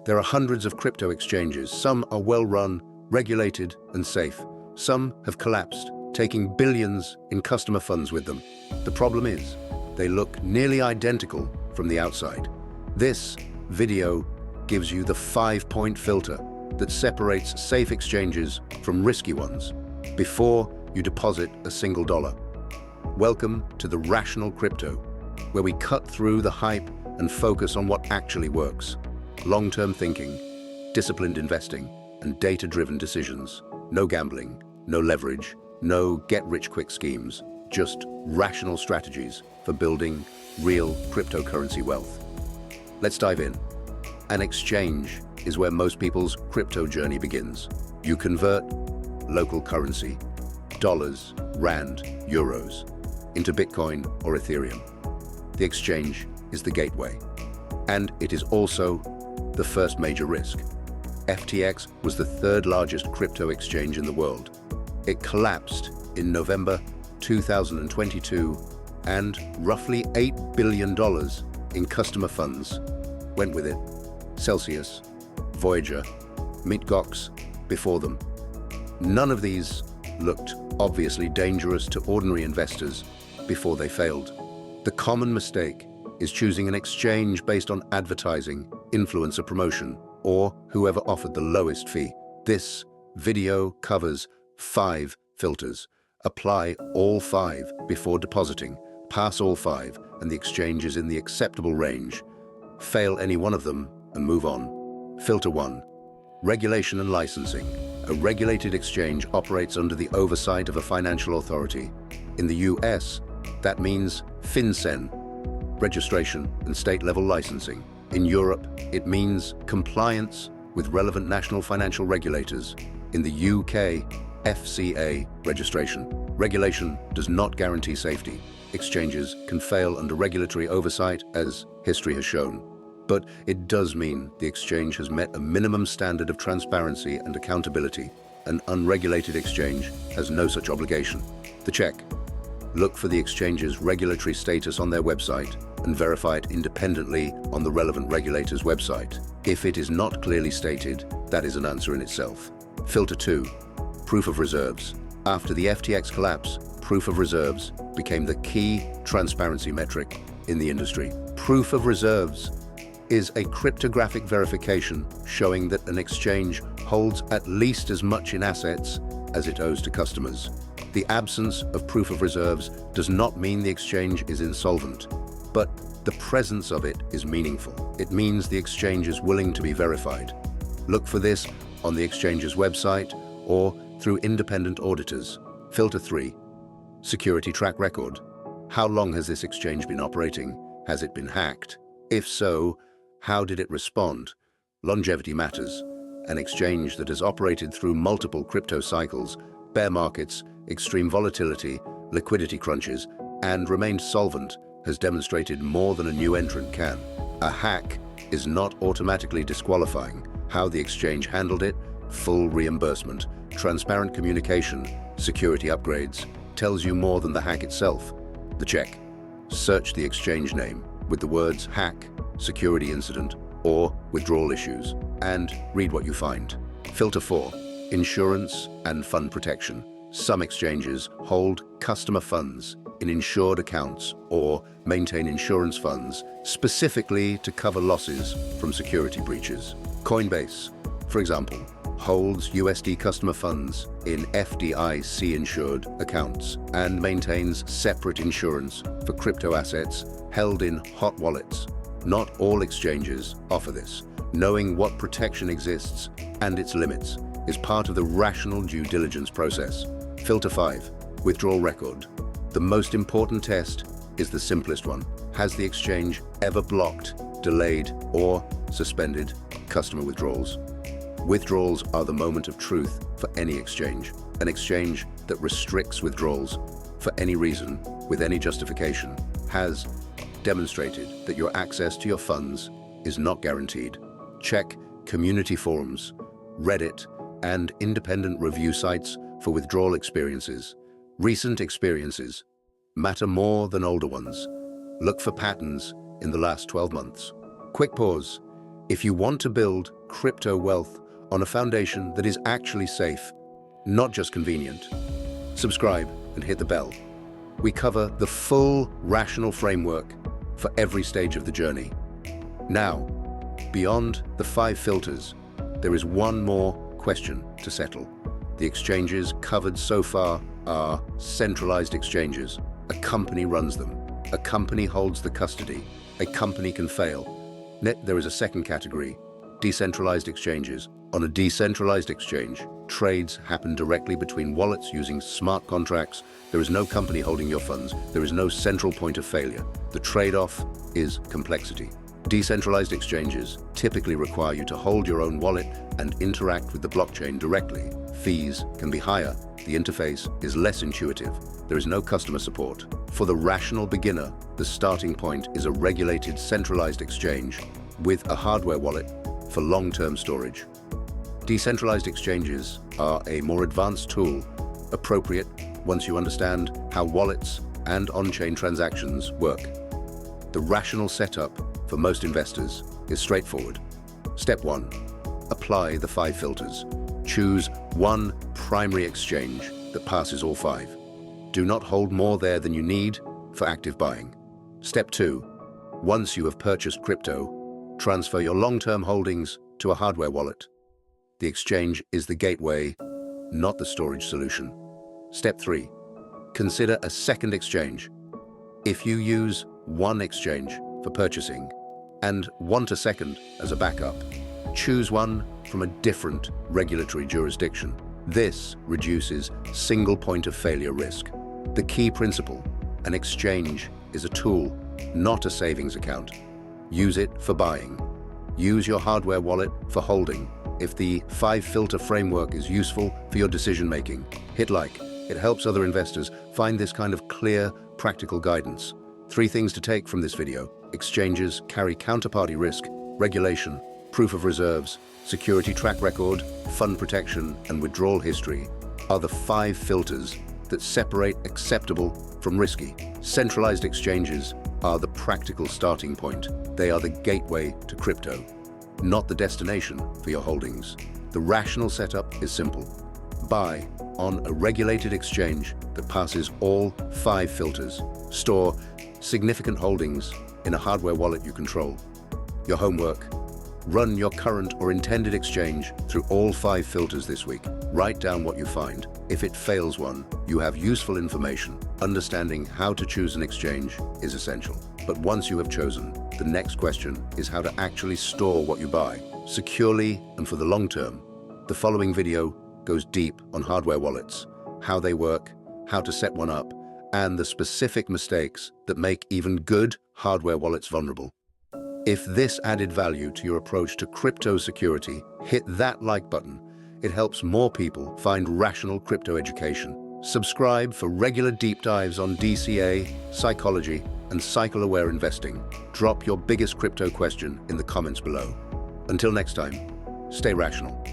There are hundreds of crypto exchanges. Some are well-run, regulated, and safe. Some have collapsed, taking billions in customer funds with them. The problem is, they look nearly identical from the outside. This video gives you the 5-point filter that separates safe exchanges from risky ones before you deposit a single dollar. Welcome to the Rational Crypto, where we cut through the hype and focus on what actually works. Long-term thinking, disciplined investing, and data-driven decisions. No gambling, no leverage, no get-rich-quick schemes, just rational strategies for building real cryptocurrency wealth. Let's dive in. An exchange is where most people's crypto journey begins. You convert local currency, dollars, rand, euros, into Bitcoin or Ethereum. The exchange is the gateway, and it is also the first major risk. FTX was the third largest crypto exchange in the world. It collapsed in November 2022, and roughly $8 billion in customer funds went with it. Celsius, Voyager, Mt. Gox before them. None of these looked obviously dangerous to ordinary investors before they failed. The common mistake is choosing an exchange based on advertising, influencer promotion, or whoever offered the lowest fee. This video covers 5 filters. Apply all 5 before depositing. Pass all 5 and the exchange is in the acceptable range. Fail any one of them and move on. Filter 1. Regulation and licensing. A regulated exchange operates under the oversight of a financial authority. In the US, that means FinCEN, registration and state-level licensing. In Europe, it means compliance with relevant national financial regulators. In the UK, FCA registration. Regulation does not guarantee safety. Exchanges can fail under regulatory oversight, as history has shown. But it does mean the exchange has met a minimum standard of transparency and accountability. An unregulated exchange has no such obligation. The check. Look for the exchange's regulatory status on their website and verify it independently on the relevant regulator's website. If it is not clearly stated, that is an answer in itself. Filter 2. Proof of reserves. After the FTX collapse, proof of reserves became the key transparency metric in the industry. Proof of reserves is a cryptographic verification showing that an exchange holds at least as much in assets as it owes to customers. The absence of proof of reserves does not mean the exchange is insolvent, but the presence of it is meaningful. It means the exchange is willing to be verified. Look for this on the exchange's website or through independent auditors. Filter 3. Security track record. How long has this exchange been operating? Has it been hacked? If so, how did it respond? Longevity matters. An exchange that has operated through multiple crypto cycles, bear markets, extreme volatility, liquidity crunches, and remained solvent has demonstrated more than a new entrant can. A hack is not automatically disqualifying. How the exchange handled it, full reimbursement, transparent communication, security upgrades, tells you more than the hack itself. The check. Search the exchange name with the words hack, security incident, or withdrawal issues, and read what you find. Filter 4. Insurance and fund protection. Some exchanges hold customer funds in insured accounts or maintain insurance funds specifically to cover losses from security breaches. Coinbase, for example, holds USD customer funds in FDIC-insured accounts and maintains separate insurance for crypto assets held in hot wallets. Not all exchanges offer this. Knowing what protection exists and its limits is part of the rational due diligence process. Filter 5. Withdrawal record. The most important test is the simplest one. Has the exchange ever blocked, delayed, or suspended customer withdrawals? Withdrawals are the moment of truth for any exchange. An exchange that restricts withdrawals for any reason, with any justification, has demonstrated that your access to your funds is not guaranteed. Check community forums, Reddit, and independent review sites for withdrawal experiences. Recent experiences matter more than older ones. Look for patterns in the last 12 months. Quick pause. If you want to build crypto wealth on a foundation that is actually safe, not just convenient, subscribe and hit the bell. We cover the full rational framework for every stage of the journey. Now, beyond the 5 filters, there is one more question to settle. The exchanges covered so far are centralized exchanges. A company runs them. A company holds the custody. A company can fail. There is a second category, decentralized exchanges. On a decentralized exchange, trades happen directly between wallets using smart contracts. There is no company holding your funds. There is no central point of failure. The trade-off is complexity. Decentralized exchanges typically require you to hold your own wallet and interact with the blockchain directly. Fees can be higher. The interface is less intuitive. There is no customer support. For the rational beginner, the starting point is a regulated centralized exchange with a hardware wallet for long-term storage. Decentralized exchanges are a more advanced tool, appropriate once you understand how wallets and on-chain transactions work. The rational setup for most investors is straightforward. Step 1. Apply the 5 filters. Choose one primary exchange that passes all 5. Do not hold more there than you need for active buying. Step 2. Once you have purchased crypto, transfer your long-term holdings to a hardware wallet. The exchange is the gateway, not the storage solution. Step 3. Consider a second exchange. If you use one exchange for purchasing and want a second as a backup, choose one from a different regulatory jurisdiction. This reduces single point of failure risk. The key principle: an exchange is a tool, not a savings account. Use it for buying. Use your hardware wallet for holding. If the 5 filter framework is useful for your decision making, hit like. It helps other investors find this kind of clear, practical guidance. 3 things to take from this video. Exchanges carry counterparty risk, regulation, proof of reserves, security track record, fund protection, and withdrawal history are the 5 filters that separate acceptable from risky. Centralized exchanges are the practical starting point. They are the gateway to crypto, not the destination for your holdings. The rational setup is simple. Buy on a regulated exchange that passes all 5 filters. Store significant holdings in a hardware wallet you control. Your homework: run your current or intended exchange through all 5 filters this week. Write down what you find. If it fails one, you have useful information. Understanding how to choose an exchange is essential. But once you have chosen, the next question is how to actually store what you buy securely and for the long term. The following video goes deep on hardware wallets, how they work, how to set one up, and the specific mistakes that make even good hardware wallets vulnerable. If this added value to your approach to crypto security, hit that like button. It helps more people find rational crypto education. Subscribe for regular deep dives on DCA, psychology, and cycle-aware investing. Drop your biggest crypto question in the comments below. Until next time, stay rational.